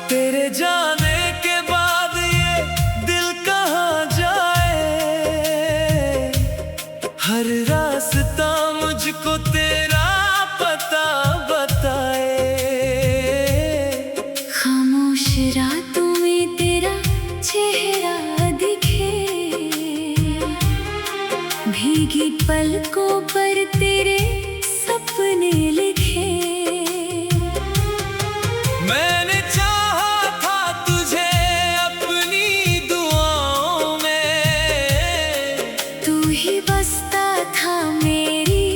तेरे जाने के बाद ये दिल कहाँ जाए, हर रास्ता मुझको तेरा पता बताए। खामोश रातों में तेरा चेहरा दिखे, भीगी पलकों पर तेरे सपने लिखे। मैंने चाहा था तुझे अपनी दुआओं में, तू ही बसता था मेरी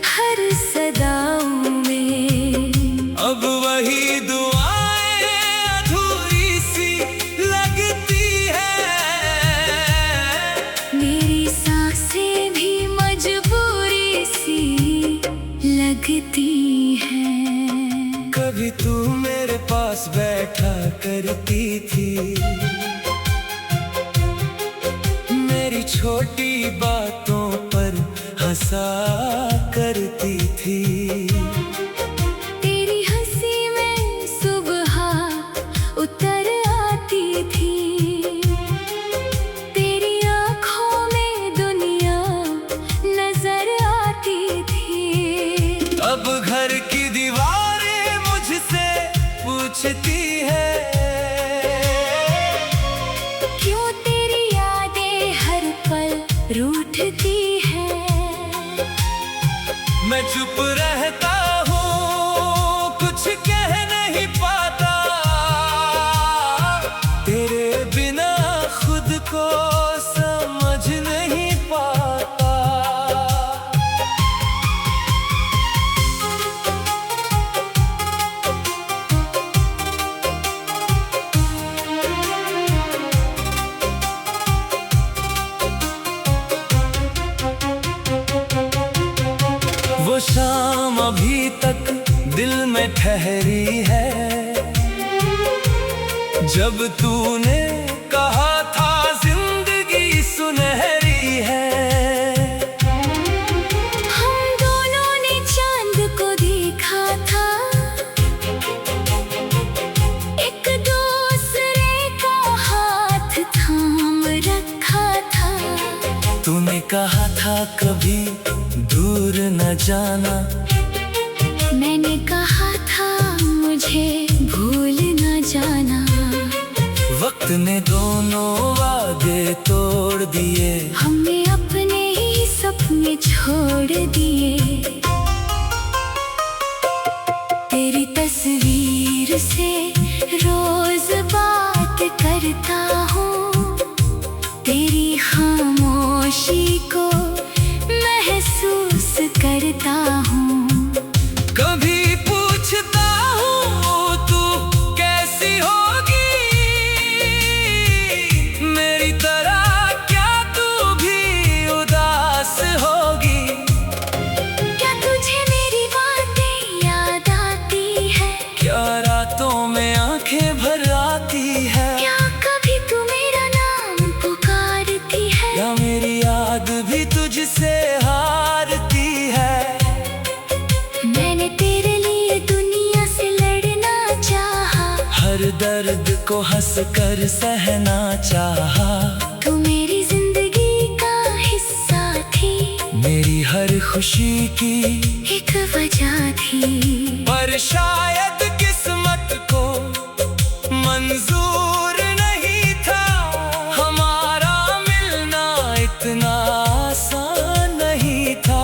हर सदाओं में। अब वही दुआएं अधूरी सी लगती है, मेरी सांसें भी मजबूरी सी लगती है। कभी तू मेरे पास बैठा करती थी, मेरी छोटी बातों पर हंसा करती थी। तेरी हंसी में सुबह उतर आती थी, तेरी आँखों में दुनिया नजर आती थी। अब घर की दीवारें मुझसे पूछती है, क्यों तेरी यादें हर पल रूठती है। मैं चुप रहता हूँ, कुछ कह नहीं पाता, तेरे बिना खुद को समझ नहीं पाता। वो शाम अभी तक दिल में ठहरी है, जब तूने कहा था जिंदगी सुनहरी है। हम दोनों ने चांद को देखा था, एक दूसरे का हाथ थाम रखा था। तूने कहा था कभी दूर न जाना, मैंने कहा था मुझे भूल न जाना। वक्त ने दोनों वादे तोड़ दिए, हमने अपने ही सपने छोड़ दिए। तेरी तस्वीर से रोज बात करता हूँ, तेरी खामोशी को महसूस करता हूँ। कभी पूछता हूँ तू कैसी होगी, मेरी तरह क्या तू भी उदास होगी। क्या तुझे मेरी बातें याद आती है, क्या रातों में आंखें भर आती है, क्या कभी तू मेरा नाम पुकारती है, या मेरी याद भी तुझसे हारती है। मैंने तेरे लिए दुनिया से लड़ना चाहा, हर दर्द को हंस कर सहना चाहा। तू मेरी जिंदगी का हिस्सा थी, मेरी हर खुशी की एक वजह थी। पर शायद किस्मत को मंजूर नहीं था, हमारा मिलना इतना आसान नहीं था।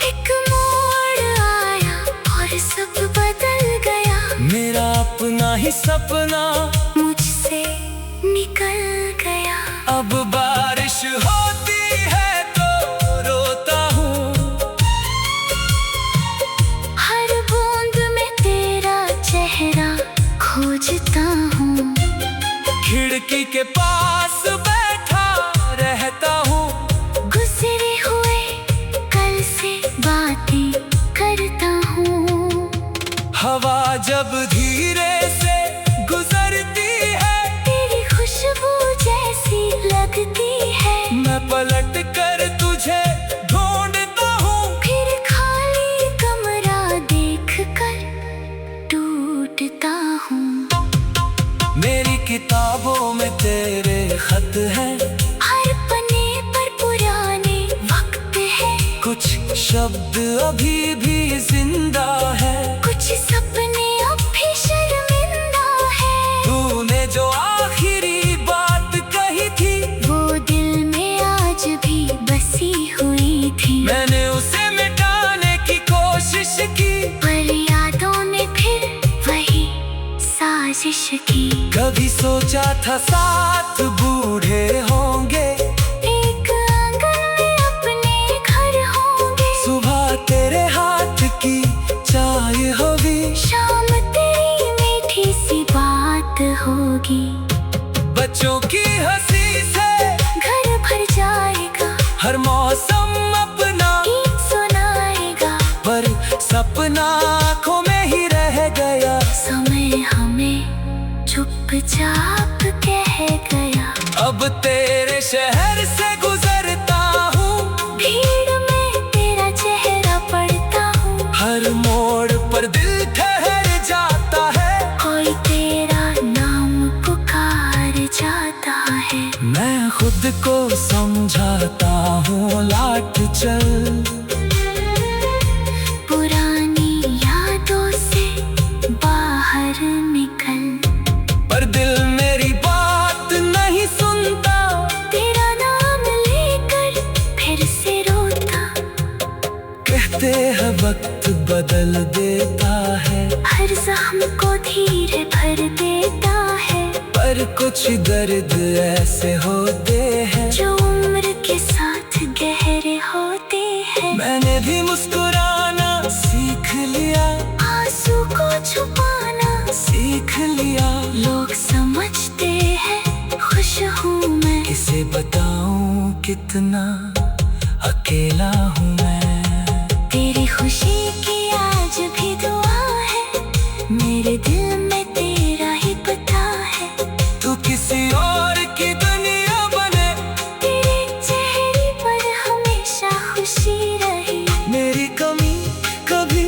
एक मोड़ आया और सब बदल गया, मेरा अपना ही सपना मुझसे निकल गया। अब बारिश होती है तो रोता हूँ, हर बूंद में तेरा चेहरा के पास बैठा रहता हूँ। गुजरे हुए कल से बातें करता हूँ। हवा जब धीरे से गुजरती है, तेरी खुशबू जैसी लगती है। मैं पलट कर तुझे ढूंढता हूँ। फिर खाली कमरा देख कर टूटता हूँ। मेरी किताबों में तेरे खत हैं, हर पन्ने पर पुराने वक्त है। कुछ शब्द अभी भी जिंदा है, कुछ सपने अब भी शर्मिंदा है। तूने जो आखिरी बात कही थी, वो दिल में आज भी बसी हुई थी। मैंने उसे मिटाने की कोशिश की, पर यादों ने फिर वही साजिश की। कभी सोचा था साथ बूढ़े होंगे, एक आंगन में अपने घर होंगे। सुबह तेरे हाथ की चाय होगी, शाम तेरी मीठी सी बात होगी। बच्चों की हंसी से घर भर जाएगा, हर मौसम अपना गीत सुनाएगा। पर सपना आँखों में ही रह गया। समय हमें चुपचाप कह गया। अब तेरे शहर से गुजरता हूँ, भीड़ में तेरा चेहरा पड़ता हूँ। हर मोड़ पर दिल ठहर जाता है, कोई तेरा नाम पुकार जाता है। मैं खुद को समझाता हूँ लौट चल। पुरानी यादों से बाहर निकल। पर दिल मेरी बात नहीं सुनता, तेरा नाम लेकर फिर से रोता। कहते हैं वक्त बदल देता है, हर जख्म को धीरे भर देता है। पर कुछ दर्द ऐसे होते हैं जो उम्र के साथ गहरे होते हैं। मैंने भी मुस्कुराना सीख लिया, आंसू को छुपाना सीख लिया। लोग समझते हैं खुश हूँ मैं। किसे बताऊं कितना अकेला हूँ मैं। तेरी खुशी की आज भी दुआ है, मेरे दिल में तेरा ही पता है। तू किसी और की दुनिया बने, तेरे चेहरे पर हमेशा खुशी रहे। मेरी कमी कभी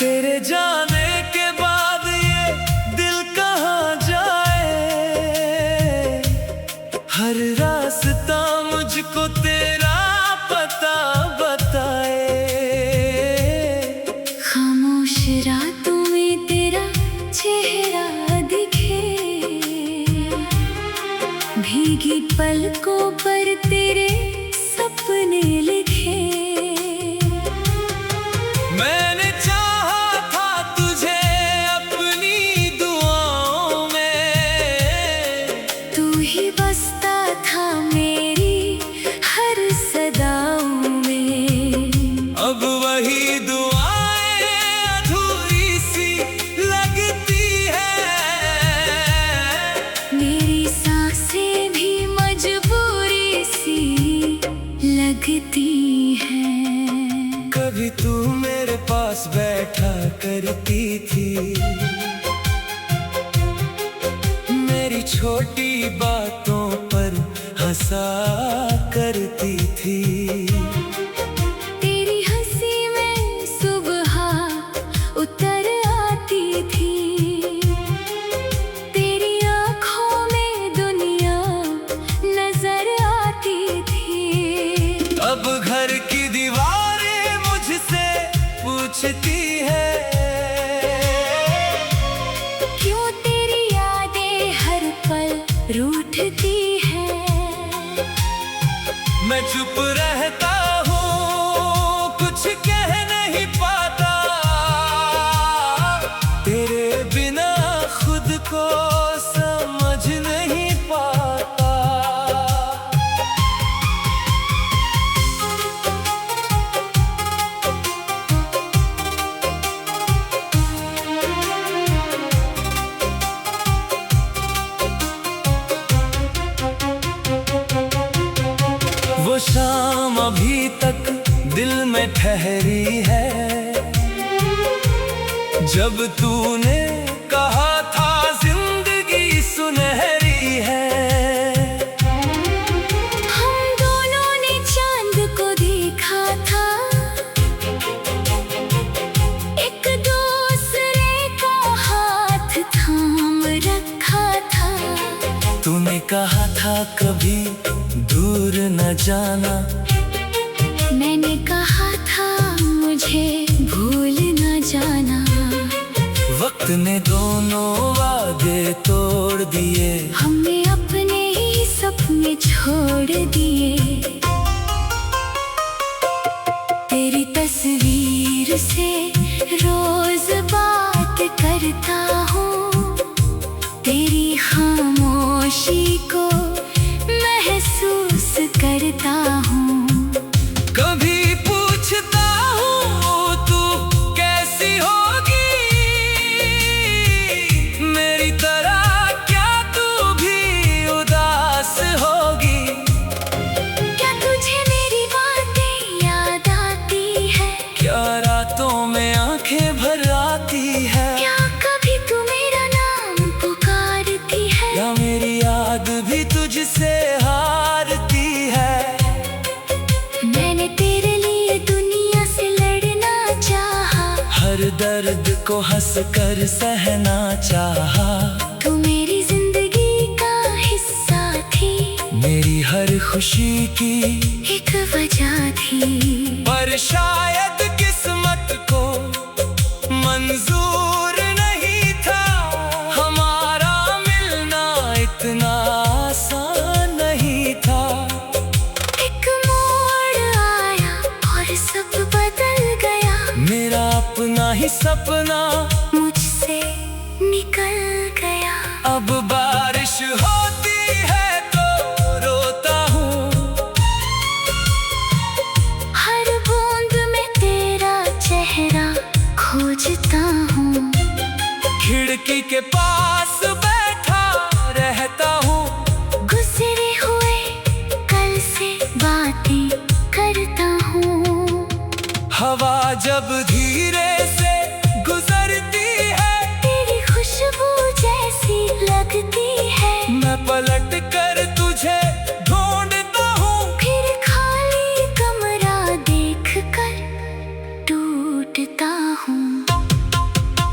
तेरे जाने के बाद ये दिल कहाँ जाए। हर रास्ता मुझको तेरा पता बताए। खामोश रातों में तेरा चेहरा दिखे, भीगी पलकों पर तेरे सपने लिखे। मैंने चाहा था तुझे अपनी दुआओं में, तू ही बसता था मेरी हर सदाओं में। अब वही दुआएं अधूरी सी लगती है। मेरी सांसें भी मजबूरी सी लगती है। कभी तू मेरे पास बैठा करती थी, मेरी छोटी बातों पर हंसा करती थी। तेरी हंसी में सुबह उतर आती थी। तेरी आँखों में दुनिया नजर आती थी। अब घर की दीवारें मुझसे पूछती है, क्यों चुप रहता हूँ, कुछ कह नहीं पाता। तेरे बिना खुद को समझ नहीं पाता। वो शाम अभी तक दिल में ठहरी है, जब तूने कहा था जिंदगी सुनहरी है। हम दोनों ने चांद को देखा था, एक दूसरे का हाथ थाम रखा था। तूने कहा था कभी दूर न जाना, मैंने कहा था मुझे भूल न जाना। वक्त ने दोनों वादे तोड़ दिए, हमने अपने ही सपने छोड़ दिए। तेरी तस्वीर से रोज बात करता हूँ, तेरी खामोशी को महसूस करता हूँ। कभी पूछता हूँ तू कैसी होगी, मेरी तरह क्या तू भी उदास होगी। क्या तुझे मेरी बातें याद आती है, क्या रातों में आंखें भर आती है, क्या कभी तू मेरा नाम पुकारती है, या मेरी याद भी तुझसे हारती है। मैंने तेरे लिए दुनिया से लड़ना चाहा, हर दर्द को हंस कर सहना चाहा। तू मेरी जिंदगी का हिस्सा थी, मेरी हर खुशी की एक वजह थी। पर शायद किस्मत को मंजूर नहीं था, हमारा मिलना इतना आसान नहीं था। एक मोड़ आया और सब बदल गया, मेरा अपना ही सपना मुझसे निकल गया। अब बारिश होती है तो रोता हूँ, हर बूंद में तेरा चेहरा खोजता हूँ। खिड़की के पास बैठा रहता हूँ, गुजरे हुए कल से बातें करता हूँ। हवा जब धीरे से गुजरती है, तेरी खुशबू जैसी लगती है। मैं पलट कर तुझे ढूंढता हूँ, फिर खाली कमरा देख कर टूटता हूँ।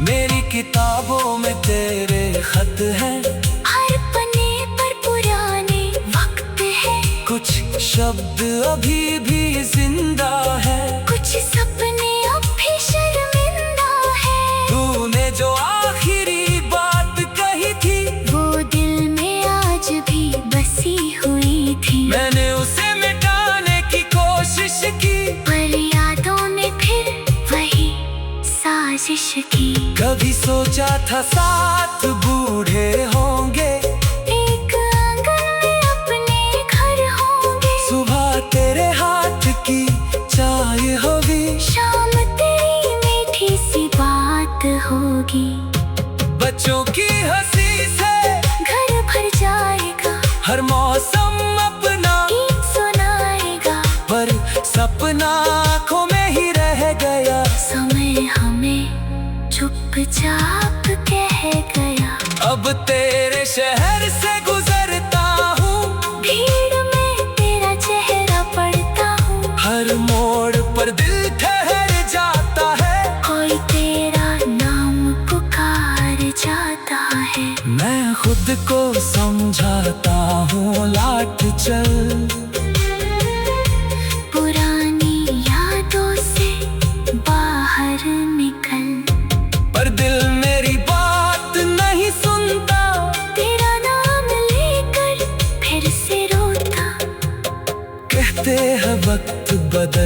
मेरी किताबों में तेरे खत हैं, हर पन्ने पर पुराने वक्त है। कुछ शब्द अभी भी जिंदा है, कुछ सपने अब भी शर्मिंदा है। तूने जो आखिरी बात कही थी, वो दिल में आज भी बसी हुई थी। मैंने उसे मिटाने की कोशिश की, पर यादों ने फिर वही साजिश की। कभी सोचा था साथ बूढ़े होंगे, एक आंगन में अपने घर होंगे। सुबह तेरे हाथ की चाय होगी, शाम तेरी मीठी सी बात होगी। बच्चों की हंसी से घर भर जाएगा, हर मौसम अपना गीत सुनाएगा। पर सपना आँखों में ही रह गया, समय हमें चुपचाप कह गया। अब तेरे शहर से गुजरता हूँ, भीड़ में तेरा चेहरा पड़ता हूँ। हर मोड़ पर दिल ठहर जाता है, कोई तेरा नाम पुकार जाता है। मैं खुद को समझाता हूँ लौट चल, पुरानी यादों से बाहर निकल। पर दिल मेरी बात नहीं सुनता, तेरा नाम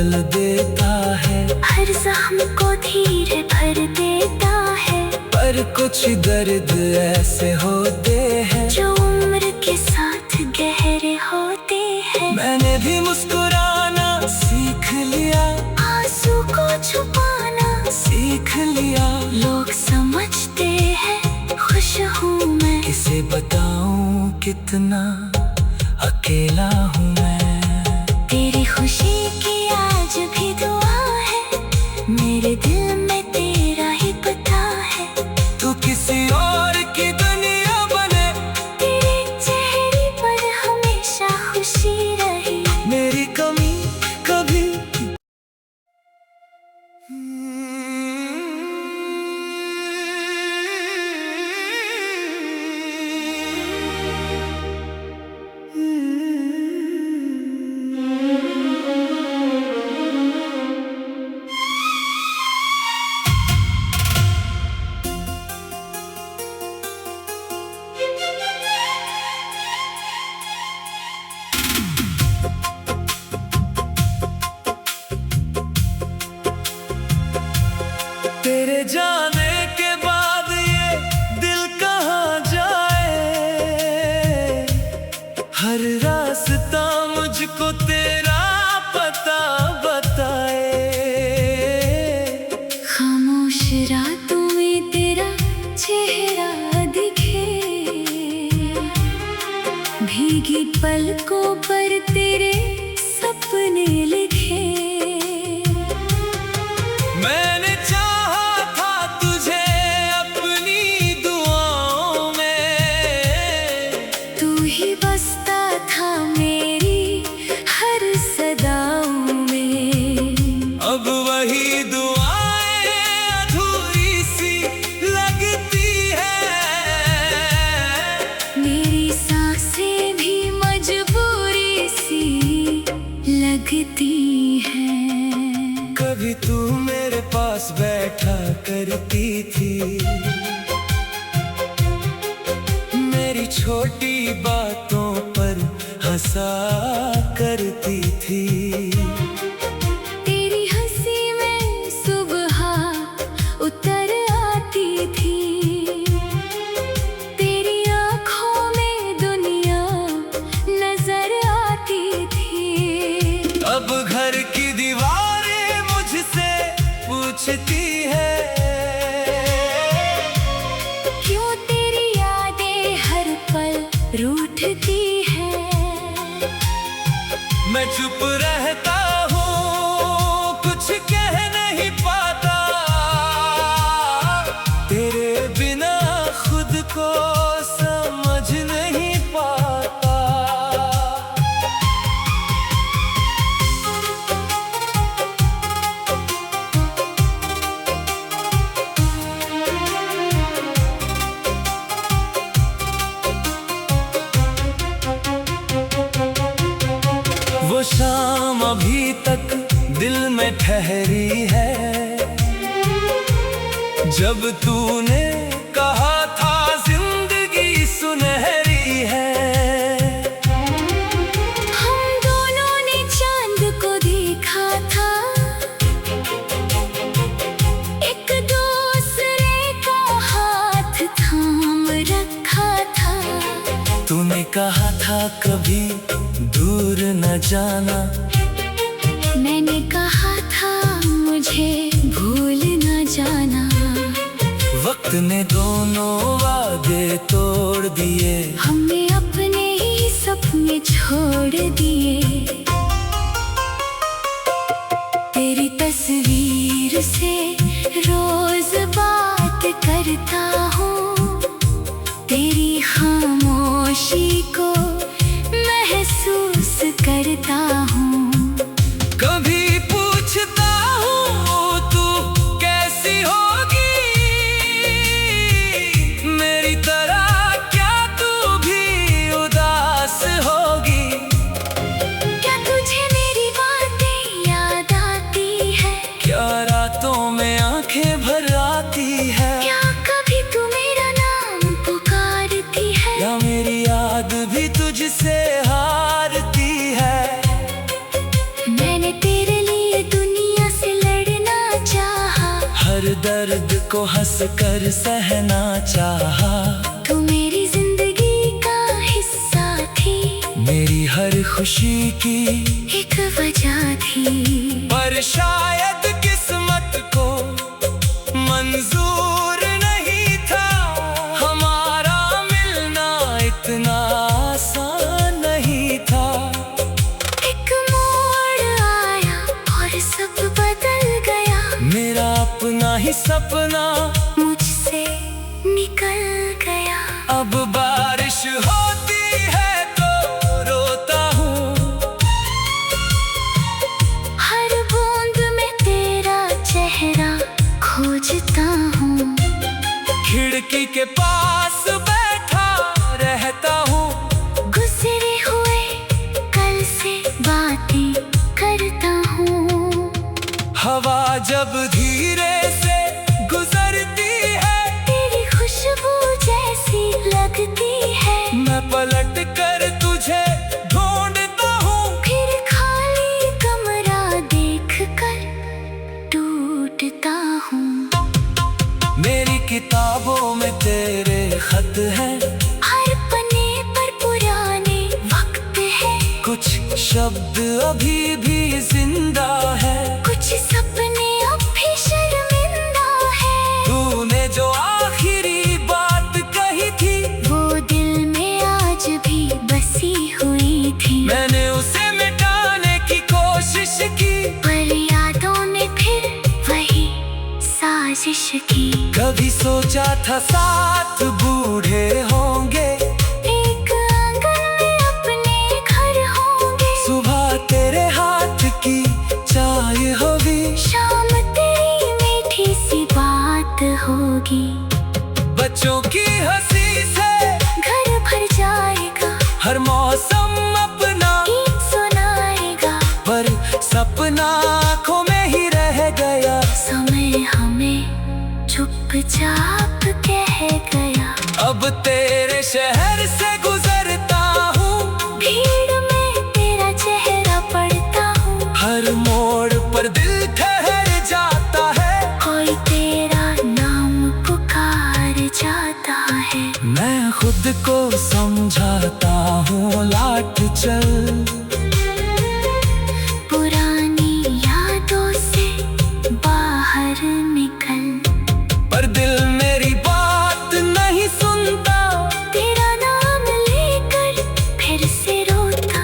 बदल देता है, हर जख्म को धीरे भर देता है। पर कुछ दर्द ऐसे होते हैं जो उम्र के साथ गहरे होते हैं। मैंने भी मुस्कुराना सीख लिया, आंसू को छुपाना सीख लिया। लोग समझते हैं खुश हूँ मैं, किसे बताऊं कितना अकेला हूँ मैं। तेरी खुशी की आज भी दुआ है, मेरे दिल में तेरा ही पता है। तू किसी और की दुनिया बने, तेरे चेहरे पर हमेशा खुशी रहे। मेरी कमी कभी तेरे जाने के बाद ये दिल कहाँ जाए। हर रास्ता मुझको तेरा पता बताए। खामोश रातों में तेरा चेहरा दिखे, भीगी पलकों पर तेरे सपने लिखे। मैंने चाहा था तुझे अपनी दुआओं में, तू ही बसता था मेरी हर सदाओं में। अब वही दुआएं अधूरी सी लगती है। मेरी सांसें भी मजबूरी सी लगती है। कभी तू मेरे पास बैठा करती थी, मेरी छोटी बातों पर हंसा करती थी। तेरी हंसी में सुबह उतर आती थी, तेरी आँखों में दुनिया नजर आती थी। अब घर की दीवारें मुझसे पूछती है, क्यों तेरी यादें हर पल रूठती है। मैं चुप रहता हूँ, कुछ कह नहीं पाता। तेरे बिना खुद को समझ नहीं पाता। वो शाम अभी तक दिल में ठहरी है, जब तूने कहा था जिंदगी सुनहरी है। हम दोनों ने चांद को देखा था, एक दूसरे का हाथ थाम रखा था। तूने कहा था कभी दूर न जाना, मैंने कहा था मुझे भूल न जाना। वक्त ने दोनों वादे तोड़ दिए, हमने अपने ही सपने छोड़ दिए। तेरी तस्वीर से रोज बात करता हूँ, तेरी खामोशी को महसूस करता हूँ। कभी पूछता हूँ तू कैसी होगी, मेरी तरह क्या तू भी उदास होगी। क्या तुझे मेरी बातें याद आती है, क्या रातों में आंखें भर आती है, क्या कभी तू मेरा नाम पुकारती है। या मेरी याद भी तुझसे हारती है। हर दर्द को हंस कर सहना चाहा। तू मेरी जिंदगी का हिस्सा थी, मेरी हर खुशी की एक वजह थी। पर शायद किस्मत को मंजूर नहीं था, हमारा मिलना इतना आसान नहीं था। एक मोड़ आया और सब बदल गया, मेरा अपना ही सपना मुझसे निकल गया। अब बारिश होती है तो रोता हूँ, हर बूंद में तेरा चेहरा खोजता हूँ। खिड़की के पास बैठा रहता हूँ, गुजरे हुए कल से बातें करता हूँ। हवा जब धीरे से गुजरती है, तेरी खुशबू जैसी लगती है। मैं पलट कर तुझे ढूंढता हूँ, फिर खाली कमरा देख कर टूटता हूँ। मेरी किताबों में तेरे खत हैं, हर पन्ने पर पुराने वक्त है। कुछ शब्द अभी भी जिंदा है, कुछ सपने अब भी शर्मिंदा है। तूने जो आखिरी बात कही थी, वो दिल में आज भी बसी हुई थी। मैंने उसे मिटाने की कोशिश की, पर यादों ने फिर वही साजिश की। कभी सोचा था साथ बूढ़े होंगे, एक आंगन में अपने घर होंगे। सुबह तेरे हाथ की चाय होगी, शाम तेरी मीठी सी बात होगी। बच्चों की हंसी से घर भर जाएगा, हर मौसम अपना गीत सुनाएगा। पर सपना आँखों में ही रह गया। समय हमें चुपचाप कह गया। अब तेरे शहर से गुजरता हूँ, भीड़ में तेरा चेहरा पड़ता हूँ। हर मोड़ पर दिल ठहर जाता है, कोई तेरा नाम पुकार जाता है। मैं खुद को समझाता हूँ लौट चल, पुरानी यादों से बाहर निकल। पर दिल मेरी बात नहीं सुनता, तेरा नाम लेकर फिर से रोता।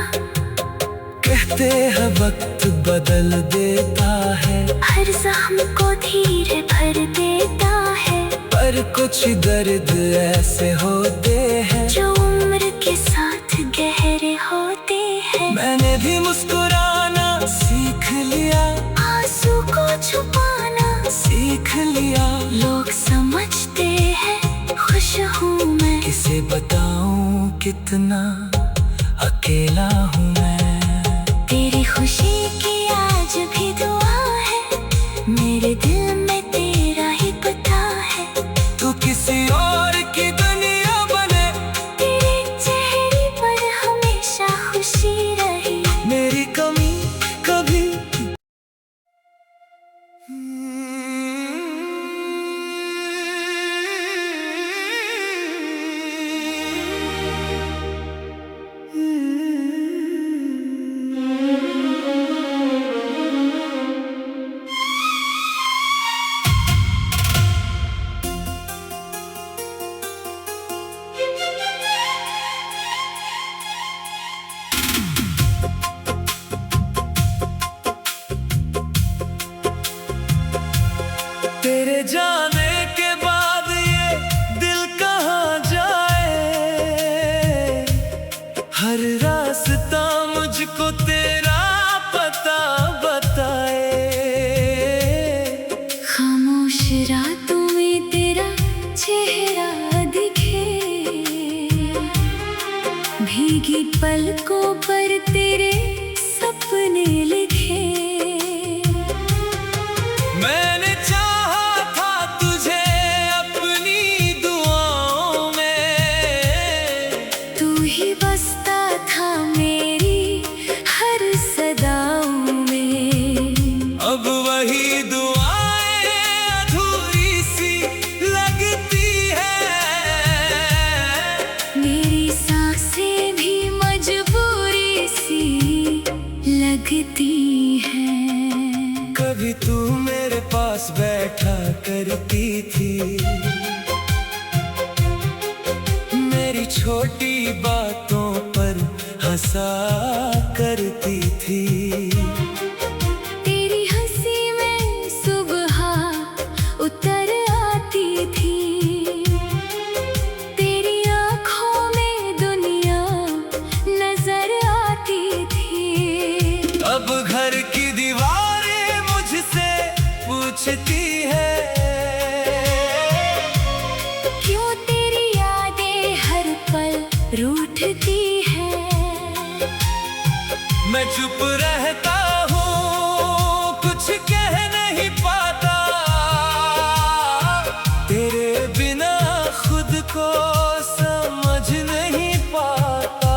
कहते हैं वक्त बदल देता है, हर जख्म को धीरे भर देता है। पर कुछ दर्द ऐसे होते हैं जो उम्र के साथ गहरे होते हैं। मैंने भी मुस्कुराना सीख लिया, आंसू को छुपाना सीख लिया। लोग समझते हैं खुश हूँ मैं, किसे बताऊं कितना अकेला हूँ मैं। तेरी खुशी की आज भी दुआ है, मेरे दिल में तेरा ही पता है। तू किसी और की दुनिया बने, तेरे चेहरे पर हमेशा खुशी रही। मेरी कमी कभी तेरे जाने के बाद ये दिल कहाँ जाए, हर रास्ता मुझको तेरा पता बताए। खामोश रातों में तेरा चेहरा दिखे, भीगी पलकों पर तेरे सपने लिखे। मैंने चाहा था तुझे अपनी दुआओं में, तू ही बसता था मेरी हर सदाओं में। अब वही दुआएं अधूरी पास बैठा करती थी। मेरी छोटी बातों पर हंसा करती थी। तेरी हंसी में सुबह उतर आती थी। तेरी आँखों में दुनिया नजर आती थी। अब घर की दीवारें मुझसे पूछती है, क्यों तेरी यादें हर पल रूठती है। मैं चुप रहता हूँ, कुछ कह नहीं पाता। तेरे बिना खुद को समझ नहीं पाता।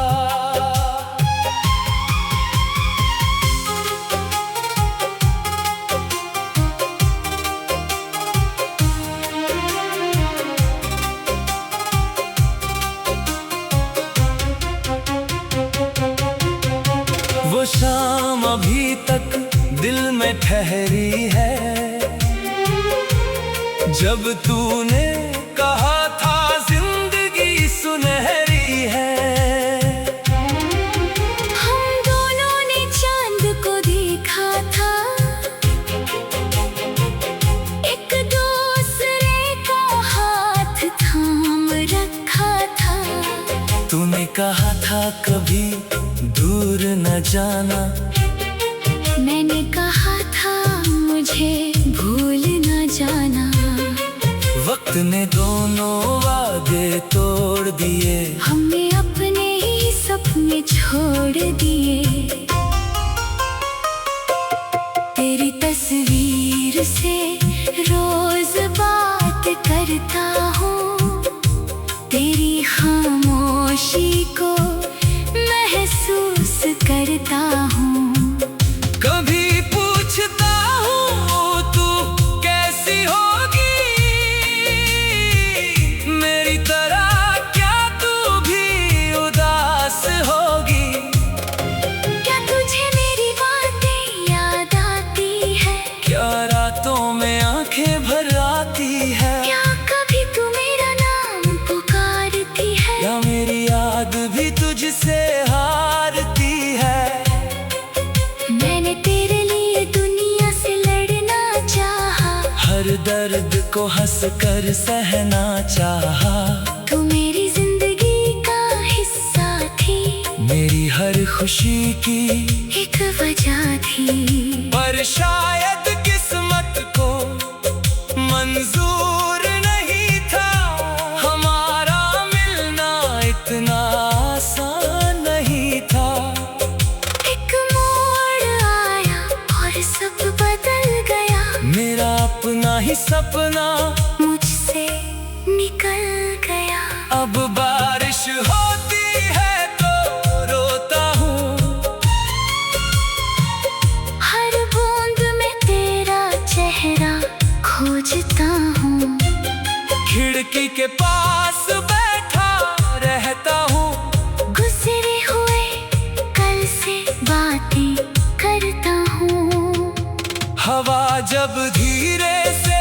वो शाम अभी तक दिल में ठहरी है, जब तूने कहा था जिंदगी सुनहरी है। हम दोनों ने चांद को देखा था, एक दूसरे का हाथ थाम रखा था। तूने कहा था कभी दूर न जाना, मैंने कहा था मुझे भूल न जाना। वक्त ने दोनों वादे तोड़ दिए, हमने अपने ही सपने छोड़ दिए। तेरी तस्वीर से रोज बात करता हूँ, तेरी खामोशी को महसूस करता हूँ। कभी पूछता हूँ तू कैसी होगी, मेरी तरह क्या तू भी उदास होगी। क्या तुझे मेरी बातें याद आती है, क्या रातों में आंखें भर आती है, क्या कभी तू मेरा नाम पुकारती है, या मेरी याद भी तुझसे हारती है। मैंने तेरे लिए दुनिया से लड़ना चाहा, हर दर्द को हंस कर सहना चाहा। तू मेरी जिंदगी का हिस्सा थी, मेरी हर खुशी की एक वजह थी। पर शायद किस्मत को मंजूर नहीं था, हमारा मिलना इतना आसान नहीं था। एक मोड़ आया और सब बदल गया, मेरा अपना ही सपना मुझसे निकल गया। अब बारिश होती है तो रोता हूँ, हर बूंद में तेरा चेहरा खोजता हूँ। खिड़की के पास बैठा रहता हूँ, गुजरे हुए कल से बातें करता हूँ। हवा जब धीरे से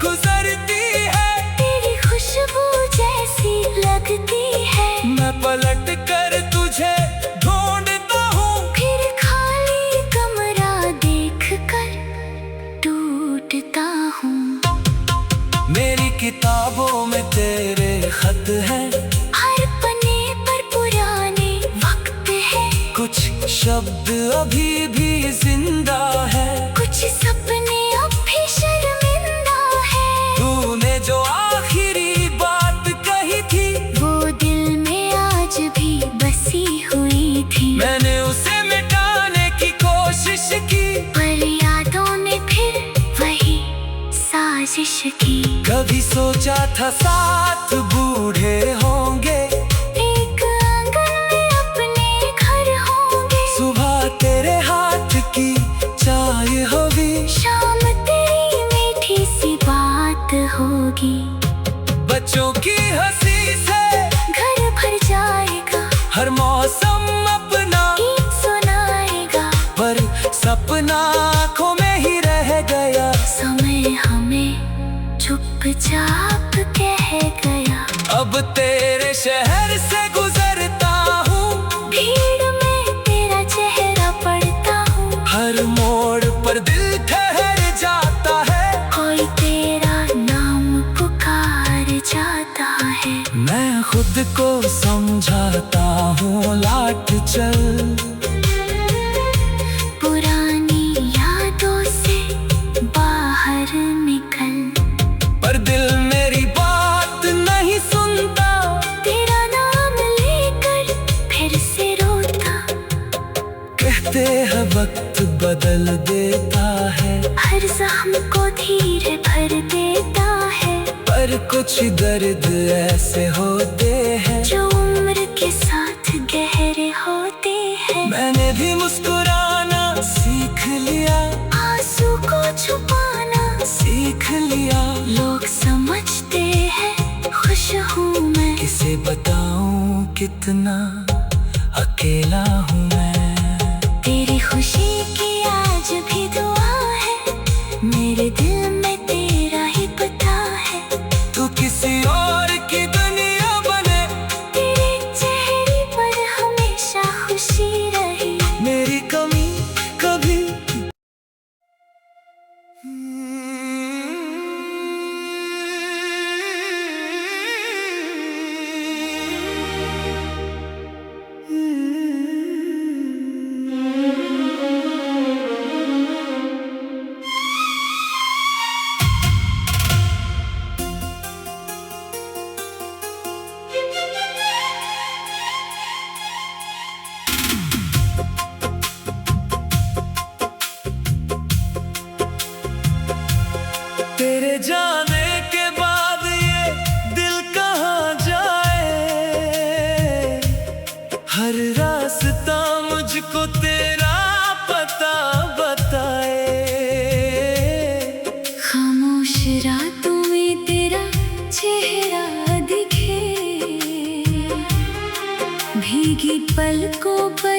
गुजरती है, तेरी खुशबू जैसी लगती है। मैं पलट कर तुझे ढूंढता हूँ, फिर खाली कमरा देख कर टूटता हूँ। मेरी किताबों में तेरे खत हैं, हर पन्ने पर पुराने वक्त है। कुछ शब्द अभी भी जिंदा है, कुछ सपने अब भी शर्मिंदा है। तूने जो आखिरी बात कही थी, वो दिल में आज भी बसी हुई थी। मैंने उसे मिटाने की कोशिश की, पर यादों ने फिर वही साजिश की। कभी सोचा था साथ बूढ़े होंगे, एक आंगन में अपने घर होंगे। सुबह तेरे हाथ की चाय होगी, शाम तेरी मीठी सी बात होगी। बच्चों की हंसी से घर भर जाएगा, हर मौसम अपना गीत सुनाएगा। पर सपना आँखों में ही रह गया। समय हमें चुपचाप कह गया। अब तेरे शहर से गुजरता हूँ, भीड़ में तेरा चेहरा पड़ता हूँ। हर मोड़ पर दिल ठहर जाता है, कोई तेरा नाम पुकार जाता है। मैं खुद को समझाता हूँ लौट चल। पुरानी यादों से बाहर निकल, पर दिल मेरी बात नहीं सुनता, तेरा नाम लेकर फिर से रोता। कहते हैं वक्त बदल देता है, हर जख्म को धीरे भर देता है। पर कुछ दर्द ऐसे होते हैं जो उम्र के साथ गहरे होते हैं। मैंने भी मुस्कुराना सीख लिया, आंसू को छुपाना सीख लिया। लोग समझते हैं खुश हूँ मैं, किसे बताऊं कितना अकेला हूँ मैं। तेरी खुशी की आज भी दुआ है, मेरे दिल में तेरा ही पता है। तू किसी और की दुनिया बने, तेरे चेहरे पर हमेशा खुशी रही। मेरी कमी कभी तेरे जाने के बाद ये दिल कहाँ जाए। हर रास्ता मुझको तेरा पता बताए। खामोश रातों में तेरा चेहरा दिखे, भीगी पलकों पर